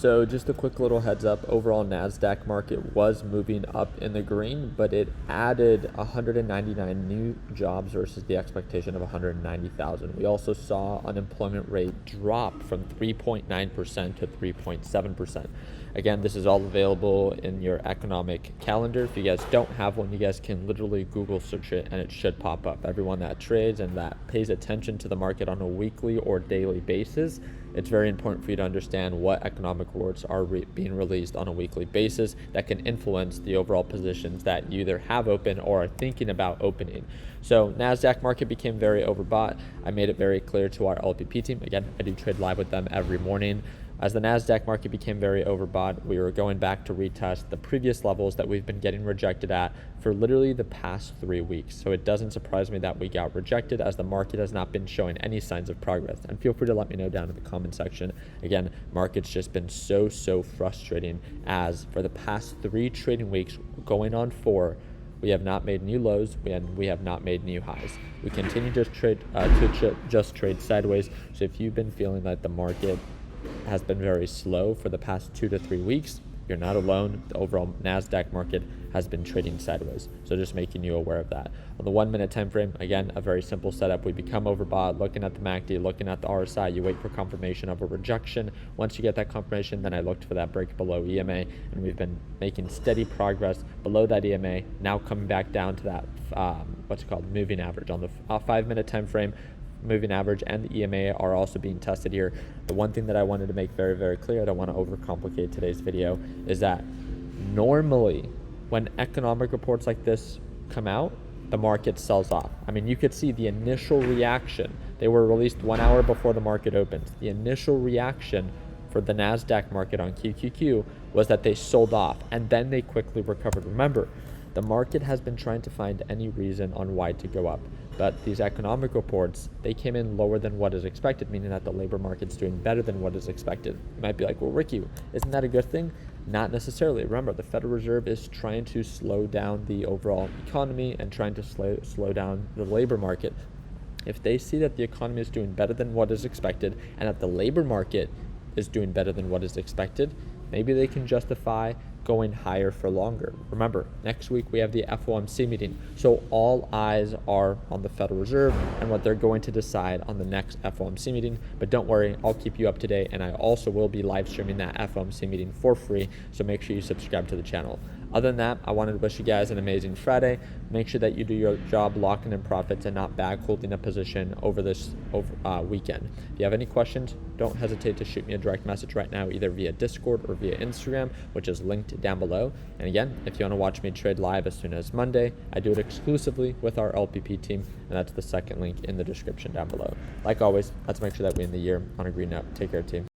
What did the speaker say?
So just a quick little heads up, overall NASDAQ market was moving up in the green, but it added 199 new jobs versus the expectation of 190,000. We also saw unemployment rate drop from 3.9% to 3.7%. Again, this is all available in your economic calendar. If you guys don't have one, you guys can literally Google search it and it should pop up. Everyone that trades and that pays attention to the market on a weekly or daily basis, it's very important for you to understand what economic reports are being released on a weekly basis that can influence the overall positions that you either have open or are thinking about opening. So NASDAQ market became very overbought. I made it very clear to our LPP team. Again, I do trade live with them every morning. As the NASDAQ market became very overbought, we were going back to retest the previous levels that we've been getting rejected at for literally the past 3 weeks. So it doesn't surprise me that we got rejected, as the market has not been showing any signs of progress. And feel free to let me know down in the comment section. Again, market's just been so frustrating, as for the past 3 trading weeks, going on 4, we have not made new lows, and we have not made new highs. We continue to trade sideways. So if you've been feeling like the market has been very slow for the past 2 to 3 weeks, you're not alone. The overall NASDAQ market has been trading sideways. So just making you aware of that. On the 1 minute time frame, again, a very simple setup. We become overbought, looking at the MACD, looking at the RSI. You wait for confirmation of a rejection. Once you get that confirmation, then I looked for that break below EMA, and we've been making steady progress below that EMA, now coming back down to that, moving average. On the 5 minute time frame, moving average and the EMA are also being tested here. The one thing that I wanted to make very clear, I don't want to overcomplicate today's video, is that normally when economic reports like this come out, the market sells off. I mean, you could see the initial reaction. They were released 1 hour before the market opens. The initial reaction for the NASDAQ market on QQQ was that they sold off, and then they quickly recovered. Remember, the market has been trying to find any reason on why to go up. But these economic reports, they came in lower than what is expected, meaning that the labor market's doing better than what is expected. You might be like, well, Ricky, isn't that a good thing? Not necessarily. Remember, the Federal Reserve is trying to slow down the overall economy and trying to slow down the labor market. If they see that the economy is doing better than what is expected and that the labor market is doing better than what is expected, maybe they can justify going higher for longer. Remember, next week we have the FOMC meeting, so all eyes are on the Federal Reserve and what they're going to decide on the next FOMC meeting. But don't worry, I'll keep you up to date, and I also will be live streaming that FOMC meeting for free, so make sure you subscribe to the channel. Other than that, I wanted to wish you guys an amazing Friday. Make sure that you do your job locking in profits and not bag holding a position over this weekend. If you have any questions, don't hesitate to shoot me a direct message right now, either via Discord or via Instagram, which is linked down below. And again, if you want to watch me trade live as soon as Monday, I do it exclusively with our LPP team, and that's the second link in the description down below. Like always, let's make sure that we end the year on a green note. Take care, team.